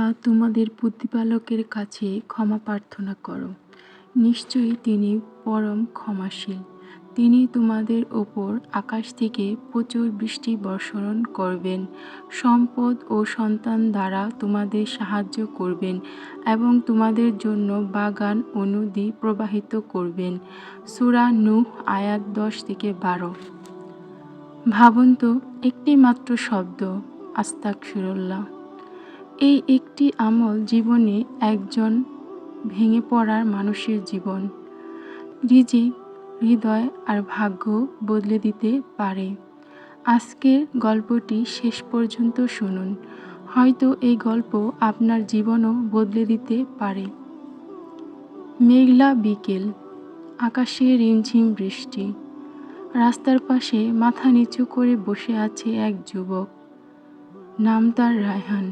তোমরা তোমাদের প্রতিপালকের কাছে ক্ষমা প্রার্থনা করো, নিশ্চয়ই তিনি পরম ক্ষমাশীল। তিনি তোমাদের ওপর আকাশ থেকে প্রচুর বৃষ্টি বর্ষণ করবেন, সম্পদ ও সন্তান দ্বারা তোমাদের সাহায্য করবেন এবং তোমাদের জন্য বাগান ও নদী প্রবাহিত করবেন। সূরা নূহ আয়াত 10-12। ভাবুন তো, একটি মাত্র শব্দ আস্তাগফিরুল্লাহ, এই একটি আমল জীবনে একজন ভেঙে পড়ার মানুষের জীবন, রিজিক, হৃদয় আর ভাগ্য বদলে দিতে পারে। আজকের গল্পটি শেষ পর্যন্ত শুনুন, হয়তো এই গল্প আপনার জীবনও বদলে দিতে পারে। মেঘলা বিকেল, আকাশে রিমঝিম বৃষ্টি। রাস্তার পাশে মাথা নিচু করে বসে আছে এক যুবক, নাম তার রায়হান।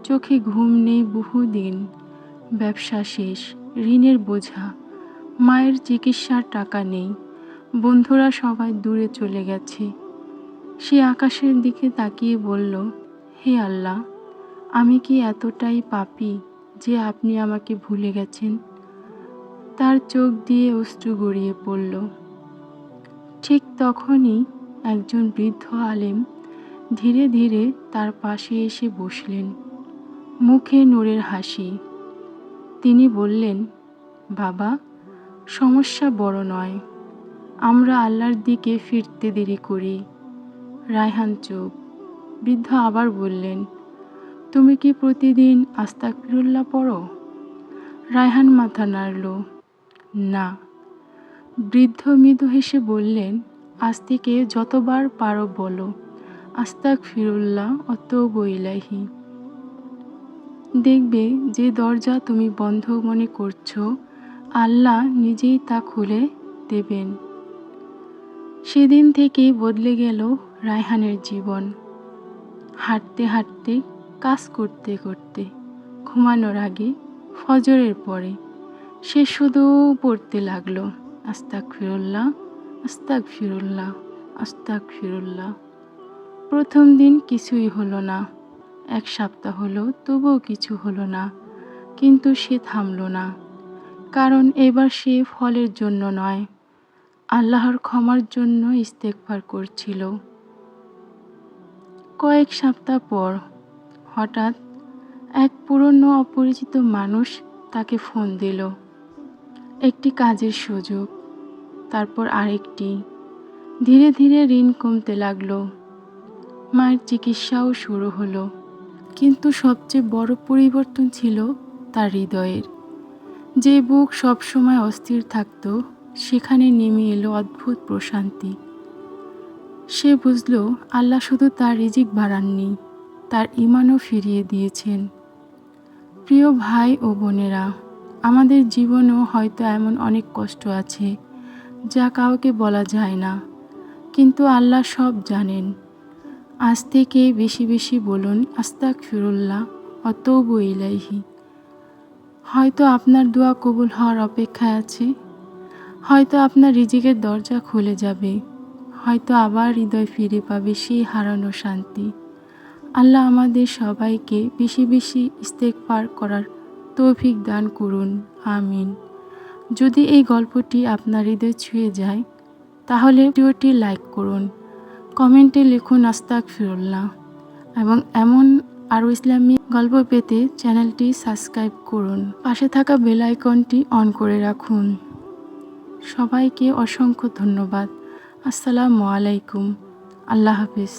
চোখে ঘুম নেই বহুদিন, ব্যবসা শেষ, ঋণের বোঝা, মায়ের চিকিৎসার টাকা নেই, বন্ধুরা সবাই দূরে চলে গেছে। সে আকাশের দিকে তাকিয়ে বলল, হে আল্লাহ, আমি কি এতটাই পাপী যে আপনি আমাকে ভুলে গেছেন? তার চোখ দিয়ে অশ্রু গড়িয়ে পড়ল। ঠিক তখনই একজন বৃদ্ধ আলেম ধীরে ধীরে তার পাশে এসে বসলেন, মুখে নূরের হাসি। তিনি বললেন, বাবা, সমস্যা বড় নয়, আমরা আল্লাহর দিকে ফিরতে দেরি করি। রায়হান চুপ। বৃদ্ধ আবার বললেন, তুমি কি প্রতিদিন আস্তাগফিরুল্লাহ পড়ো? রায়হান মাথা নাড়ল, না। বৃদ্ধ মৃদু হেসে বললেন, আজ থেকে যতবার পারো বলো, আস্তাগফিরুল্লাহ ওয়া আতুবু ইলাইহি। দেখবে যে দরজা তুমি বন্ধ মনে করছো, আল্লাহ নিজেই তা খুলে দেবেন। সেদিন থেকেই বদলে গেল রায়হানের জীবন। হাঁটতে হাঁটতে, কাজ করতে করতে, ঘুমানোর আগে, ফজরের পরে সে শুধু পড়তে লাগলো, আস্তাগফিরুল্লাহ, আস্তাগফিরুল্লাহ, আস্তাগফিরুল্লাহ। প্রথম দিন কিছুই হলো না, এক সপ্তাহ হলো, তবুও কিছু হলো না। কিন্তু সে থামল না, কারণ এবার সে ফলের জন্য নয়, আল্লাহর ক্ষমার জন্য ইস্তেগফার করছিল। কয়েক সপ্তাহ পর হঠাৎ এক পুরনো অপরিচিত মানুষ তাকে ফোন দিল। একটি কাজের সুযোগ, তারপর আরেকটি। ধীরে ধীরে ঋণ কমতে লাগলো, মায়ের চিকিৎসাও শুরু হলো। কিন্তু সবচেয়ে বড় পরিবর্তন ছিল তার হৃদয়ের। যে বুক সবসময় অস্থির থাকতো, সেখানে নেমে এলো অদ্ভুত প্রশান্তি। সে বুঝল, আল্লাহ শুধু তার রিজিক বাড়াননি, তার ঈমানও ফিরিয়ে দিয়েছেন। প্রিয় ভাই ও বোনেরা, আমাদের জীবনেও হয়তো এমন অনেক কষ্ট আছে যা কাউকে বলা যায় না, কিন্তু আল্লাহ সব জানেন। আজ থেকে বেশি বেশি বলুন, আস্তাগফিরুল্লাহ ওয়া আতুবু ইলাইহি। হয়তো আপনার দোয়া কবুল হওয়ার অপেক্ষায় আছে, হয়তো আপনার রিজিকের দরজা খুলে যাবে, হয়তো আবার হৃদয় ফিরে পাবে সেই হারানো শান্তি। আল্লাহ আমাদের সবাইকে বেশি বেশি ইস্তেগফার করার তৌফিক দান করুন, আমিন। যদি এই গল্পটি আপনার হৃদয় ছুঁয়ে যায়, তাহলে ভিডিওটি লাইক করুন, কমেন্টে লিখুন আস্তাগফিরুল্লাহ, এবং এমন আরও ইসলামিক গল্প পেতে চ্যানেলটি সাবস্ক্রাইব করুন। পাশে থাকা বেল আইকনটি অন করে রাখুন। সবাইকে অসংখ্য ধন্যবাদ। আসসালামু আলাইকুম। আল্লাহ হাফিজ।